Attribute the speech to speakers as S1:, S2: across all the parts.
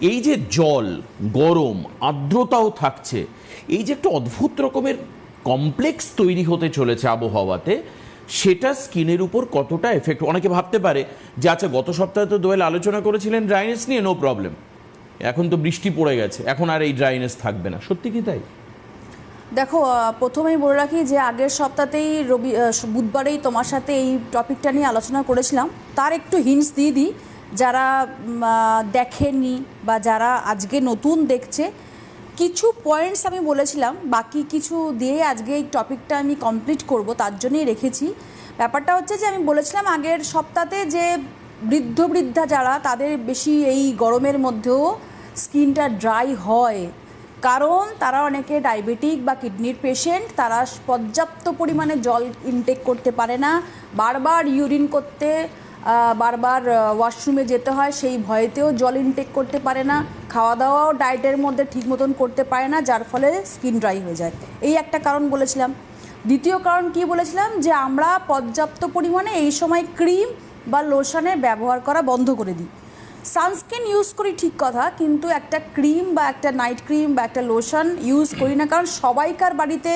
S1: এই যে জল, গরম, আর্দ্রতাও থাকছে, এই যে একটা অদ্ভুত রকমের কমপ্লেক্স তৈরি হতে চলেছে আবহাওয়াতে, সেটা স্কিনের উপর কতটা এফেক্ট। অনেকে ভাবতে পারে যে আচ্ছা গত সপ্তাহে তো দোয়েল আলোচনা করেছিলেন ড্রাইনেস নিয়ে, নো প্রবলেম, এখন তো বৃষ্টি পড়ে গেছে, এখন আর এই ড্রাইনেস থাকবে না। সত্যি কি তাই?
S2: দেখো, প্রথমেই বলে রাখি যে আগের সপ্তাহতেই বুধবারেই তোমার সাথে এই টপিকটা নিয়ে আলোচনা করেছিলাম। তার একটু হিন্টস দিয়ে দিই, যারা দেখেনি বা যারা আজকে নতুন দেখছে, কিছু পয়েন্টস আমি বলেছিলাম, বাকি কিছু দিয়ে আজকে এই টপিকটা আমি কমপ্লিট করব, তার জন্যই রেখেছি। ব্যাপারটা হচ্ছে যে আমি বলেছিলাম আগের সপ্তাহে যে বৃদ্ধা যারা, তাদের বেশি এই গরমের মধ্যেও স্কিনটা ড্রাই হয়, কারণ তারা অনেকে ডায়াবেটিক বা কিডনির পেশেন্ট, তারা পর্যাপ্ত পরিমাণে জল ইনটেক করতে পারে না, বারবার ইউরিন করতে, বারবার ওয়াশরুমে যেতে হয়, সেই ভয়েতেও জল ইনটেক করতে পারে না, খাওয়া দাওয়াও ডায়েটের মধ্যে ঠিক মতন করতে পারে না, যার ফলে স্কিন ড্রাই হয়ে যায়। এই একটা কারণ বলেছিলাম। দ্বিতীয় কারণ কি বলেছিলাম, যে আমরা পর্যাপ্ত পরিমাণে এই সময় ক্রিম বা লোশনের ব্যবহার করা বন্ধ করে দিই। সানস্ক্রিন ইউজ করি ঠিক কথা, কিন্তু একটা ক্রিম বা একটা নাইট ক্রিম বা একটা লোশন ইউজ করি না, কারণ সবাইকার বাড়িতে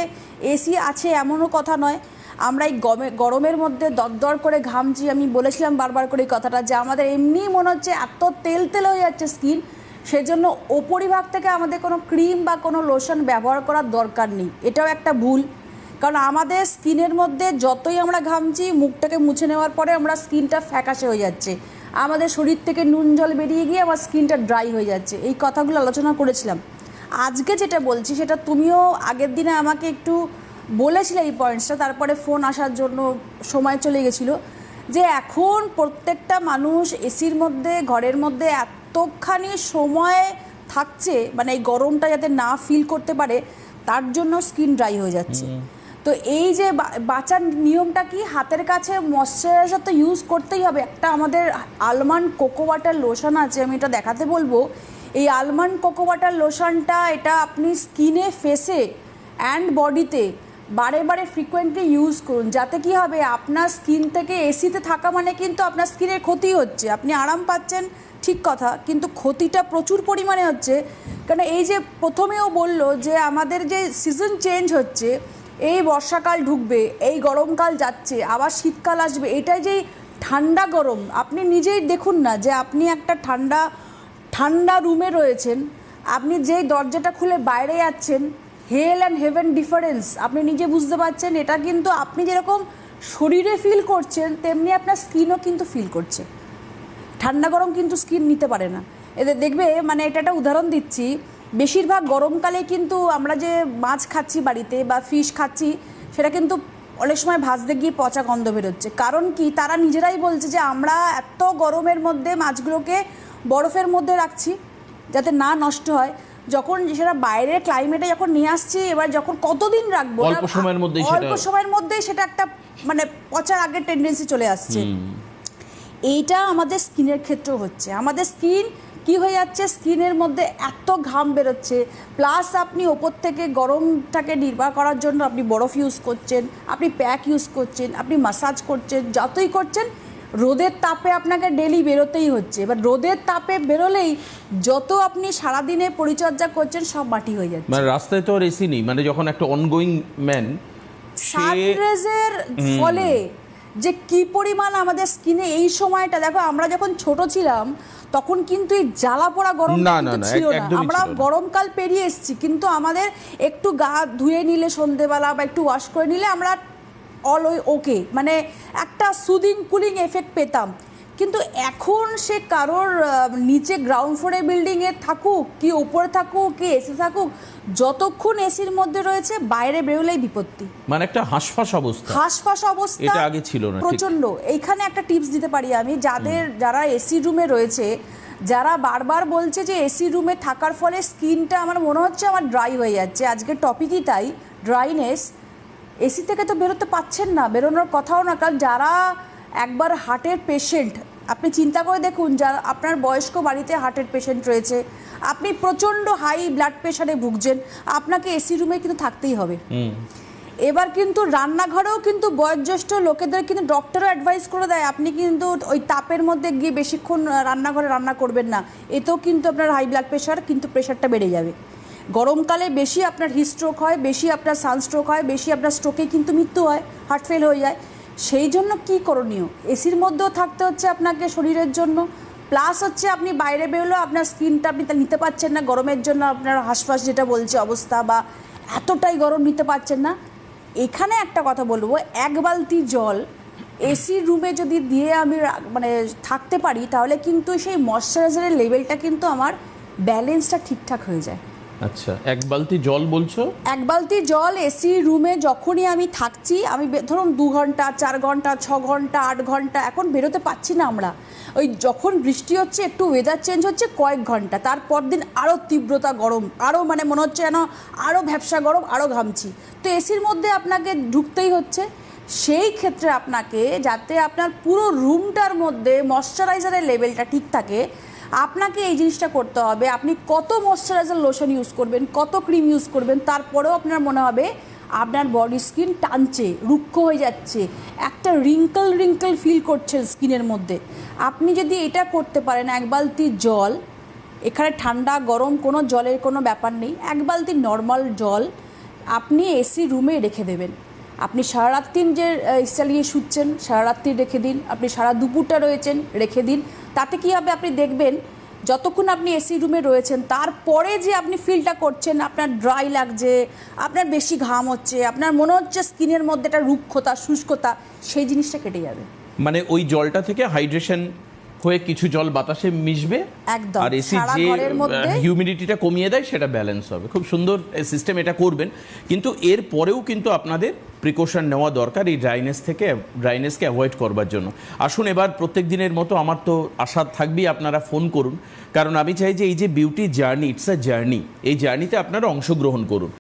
S2: এসি আছে এমনও কথা নয়। আমরা এই গরমের মধ্যে দরদর করে ঘামছি, আমি বলেছিলাম বারবার করে এই কথাটা, যে আমাদের এমনি মনে হচ্ছে এত তেল তেল হয়ে যাচ্ছে স্কিন, সেজন্য ওপরিভাগ থেকে আমাদের কোনো ক্রিম বা কোনো লোশন ব্যবহার করার দরকার নেই। এটাও একটা ভুল, কারণ আমাদের স্কিনের মধ্যে যতই আমরা ঘামছি, মুখটাকে মুছে নেওয়ার পরে আমরা স্কিনটা ফ্যাকাশে হয়ে যাচ্ছে, আমাদের শরীর থেকে নুন জল বেরিয়ে গিয়ে আমার স্কিনটা ড্রাই হয়ে যাচ্ছে। এই কথাগুলো আলোচনা করেছিলাম। আজকে যেটা বলছি সেটা তুমিও আগের দিনে আমাকে একটু বলেছিলে এই পয়েন্টসটা, তারপরে ফোন আসার জন্য সময় চলে গেছিলো, যে এখন প্রত্যেকটা মানুষ এসির মধ্যে, ঘরের মধ্যে এতখানি সময় থাকছে, মানে এই গরমটা যাতে না ফিল করতে পারে তার জন্য স্কিন ড্রাই হয়ে যাচ্ছে। তো এই যে বাঁচার নিয়মটা কি, হাতের কাছে ময়শ্চারাইজার তো ইউজ করতেই হবে। একটা আমাদের আলমন্ড কোকো ওয়াটার লোশন আছে, আমি এটা দেখাতে বলবো। এই আলমন্ড কোকো ওয়াটার লোশনটা, এটা আপনি স্কিনে, ফেসে অ্যান্ড বডিতে বারে বারে ফ্রিকোয়েন্টলি ইউজ করুন, যাতে কি হবে, আপনার স্কিন থেকে, এসিতে থাকা মানে কিন্তু আপনার স্কিনের ক্ষতি হচ্ছে। আপনি আরাম পাচ্ছেন ঠিক কথা, কিন্তু ক্ষতিটা প্রচুর পরিমাণে হচ্ছে। কারণ এই যে প্রথমেও বললো যে আমাদের যে সিজন চেঞ্জ হচ্ছে, এই বর্ষাকাল ঢুকবে, এই গরমকাল যাচ্ছে, আবার শীতকাল আসবে, এটাই যে ঠান্ডা গরম, আপনি নিজেই দেখুন না, যে আপনি একটা ঠান্ডা রুমে রয়েছেন, আপনি যেই দরজাটা খুলে বাইরে যাচ্ছেন, হেল অ্যান্ড হেভেন ডিফারেন্স আপনি নিজে বুঝতে পারছেন। এটা কিন্তু আপনি যেরকম শরীরে ফিল করছেন, তেমনি আপনার স্কিনও কিন্তু ফিল করছে। ঠান্ডা গরম কিন্তু স্কিন নিতে পারে না। এদের দেখবে, মানে এটা একটা উদাহরণ দিচ্ছি, বেশিরভাগ গরমকালে কিন্তু আমরা যে মাছ খাচ্ছি বাড়িতে বা ফিশ খাচ্ছি, সেটা কিন্তু অনেক সময় ভাজতে গিয়ে পচা গন্ধ বেরোচ্ছে। কারণ কি, তারা নিজেরাই বলছে যে আমরা এত গরমের মধ্যে মাছগুলোকে বরফের মধ্যে রাখছি যাতে না নষ্ট হয়। যখন সেটা বাইরের ক্লাইমেটে যখন নিয়ে আসছি, এবার যখন কতদিন রাখবো,
S1: অল্প সময়ের
S2: মধ্যেই সেটা একটা মানে পচার আগের টেন্ডেন্সি চলে আসছে। এইটা আমাদের স্কিনের ক্ষেত্রেও হচ্ছে। আমাদের স্কিন কি হয়ে যাচ্ছে, স্কিনের মধ্যে এত ঘাম বেরোচ্ছে, প্লাস আপনি ওপর থেকে গরমটাকে নির্বাহ করার জন্য আপনি বরফ ইউজ করছেন, আপনি প্যাক ইউজ করছেন, আপনি মাসাজ করছেন, যতই করছেন, রোদের তাপে আপনাকে ডেলি বেরোতেই হচ্ছে। এবার রোদের তাপে বেরোলেই যত আপনি সারাদিনে পরিচর্যা করছেন সব মাটি হয়ে যাচ্ছে।
S1: মানে রাস্তায় তো আর এসি নেই, মানে যখন একটা অনগোয়িং ম্যান,
S2: সানরাইজের ফলে যে কি পরিমাণ আমাদের স্কিনে এই সময়টা, দেখো আমরা যখন ছোট ছিলাম তখন কিন্তু এই জ্বালা পোড়া গরম ছিল না, আমরা গরমকাল পেরিয়ে এসেছি, কিন্তু আমাদের একটু গা ধুয়ে নিলে সন্ধেবেলা বা একটু ওয়াশ করে নিলে আমরা অল ওকে, মানে একটা সুদিং কুলিং এফেক্ট পেতাম। কিন্তু এখন সে কারোর নিচে গ্রাউন্ড ফ্লোরে বিল্ডিংয়ে থাকুক কি ওপরে থাকুক কি এসি থাকুক, যতক্ষণ এসির মধ্যে রয়েছে, বাইরে বেরোলেই বিপত্তি,
S1: মানে একটা হাঁসফাঁস অবস্থা। এটা আগে ছিল না
S2: প্রচন্ড। এইখানে একটা টিপস দিতে পারি আমি, যারা এসি রুমে রয়েছে, যারা বারবার বলছে যে এসি রুমে থাকার ফলে স্কিনটা আমার মনে হচ্ছে আমার ড্রাই হয়ে যাচ্ছে, আজকের টপিকই তাই, ড্রাইনেস। এসি থেকে তো বেরোতে পাচ্ছেন না, বেরোনোর কথাও না, কারণ যারা একবার হার্টের পেশেন্ট, আপনি চিন্তা করে দেখুন, যারা আপনার বয়স্ক বাড়িতে হার্টের পেশেন্ট রয়েছে, আপনি প্রচণ্ড হাই ব্লাড প্রেশারে ভুগছেন, আপনাকে এসি রুমে কিন্তু থাকতেই হবে। এবার কিন্তু রান্নাঘরেও কিন্তু বয়োজ্যেষ্ঠ লোকেদের কিন্তু ডক্টরও অ্যাডভাইস করে দেয় আপনি কিন্তু ওই তাপের মধ্যে গিয়ে বেশিক্ষণ রান্নাঘরে রান্না করবেন না, এতেও কিন্তু আপনার হাই ব্লাড প্রেশার কিন্তু প্রেশারটা বেড়ে যাবে। গরমকালে বেশি আপনার হিটস্ট্রোক হয়, বেশি আপনার সানস্ট্রোক হয়, বেশি আপনার স্ট্রোকে কিন্তু মৃত্যু হয়, হার্ট ফেল হয়ে যায়। সেই জন্য কি করণীয়, এসির মধ্যেও থাকতে হচ্ছে আপনাকে শরীরের জন্য, প্লাস হচ্ছে আপনি বাইরে বেরোলেও আপনার স্কিনটা আপনি তা নিতে পারছেন না, গরমের জন্য আপনার হাঁসফাঁস যেটা বলছে অবস্থা, বা এতটাই গরম নিতে পারছেন না। এখানে একটা কথা বলবো, এক বালতি জল এসি রুমে যদি দিয়ে আমি মানে থাকতে পারি, তাহলে কিন্তু সেই ময়শ্চারাইজারের লেভেলটা কিন্তু আমার ব্যালেন্সটা ঠিকঠাক হয়ে যায়।
S1: আচ্ছা, এক বালতি জল বলছো?
S2: এক বালতি জল এসি রুমে যখনই আমি থাকছি, আমি ধরুন 2 ঘন্টা, 4 ঘন্টা, 6 ঘন্টা, 8 ঘন্টা, এখন বেরোতে পারছি না আমরা, ওই যখন বৃষ্টি হচ্ছে, একটু ওয়েদার চেঞ্জ হচ্ছে কয়েক ঘন্টা, তারপর দিন আরও তীব্রতা গরম, আরও মানে মনে হচ্ছে যেন আরও ভ্যাপসা গরম, আরও ঘামছি, তো এসির মধ্যে আপনাকে ঢুকতেই হচ্ছে। সেই ক্ষেত্রে আপনাকে, যাতে আপনার পুরো রুমটার মধ্যে ময়শ্চারাইজারের লেভেলটা ঠিক থাকে, আপনাকে এই জিনিসটা করতে হবে। আপনি কত ময়শ্চারাইজার লোশন ইউজ করবেন, কত ক্রিম ইউজ করবেন, তারপরেও আপনার মনে হবে আপনার বডি স্কিন টানছে, রুক্ষ হয়ে যাচ্ছে, একটা রিঙ্কল ফিল করছেন স্কিনের মধ্যে। আপনি যদি এটা করতে পারেন, এক বালতি জল, এখানে ঠান্ডা গরম কোনো জলের কোনো ব্যাপার নেই, এক বালতি নর্মাল জল আপনি এসি রুমে রেখে দেবেন। আপনি সারা রাত্রি যে চালিয়ে শুচ্ছেন, সারা রাত্রি রেখে দিন, আপনি সারা দুপুরটা রয়েছেন রেখে দিন। তাতে কী হবে, আপনি দেখবেন যতক্ষণ আপনি এসি রুমে রয়েছেন, তারপরে যে আপনি ফিলটা করছেন, আপনার ড্রাই লাগছে, আপনার বেশি ঘাম হচ্ছে, আপনার মনে হচ্ছে স্কিনের মধ্যে একটা রুক্ষতা, শুষ্কতা, সেই জিনিসটা কেটে যাবে।
S1: মানে ওই জলটা থেকে হাইড্রেশন হয়ে কিছু জল বাতাসে মিশবে,
S2: একদম,
S1: আর এসি
S2: সারা
S1: যে
S2: ঘরের মধ্যে
S1: হিউমিডিটিটা কমিয়ে দেয় সেটা ব্যালেন্স হবে। খুব সুন্দর সিস্টেম, এটা করবেন। কিন্তু এর পরেও কিন্তু আপনাদের প্রিকশন নেওয়া দরকার এই ড্রাইনেসকে অ্যাভয়েড করবার জন্য। আসুন এবার প্রত্যেক দিনের মতো আমার তো আশা থাকবেই, আপনারা ফোন করুন, কারণ আমি চাই যে এই যে beauty journey, it's a journey, এই জার্নিতে আপনারা অংশগ্রহণ করুন।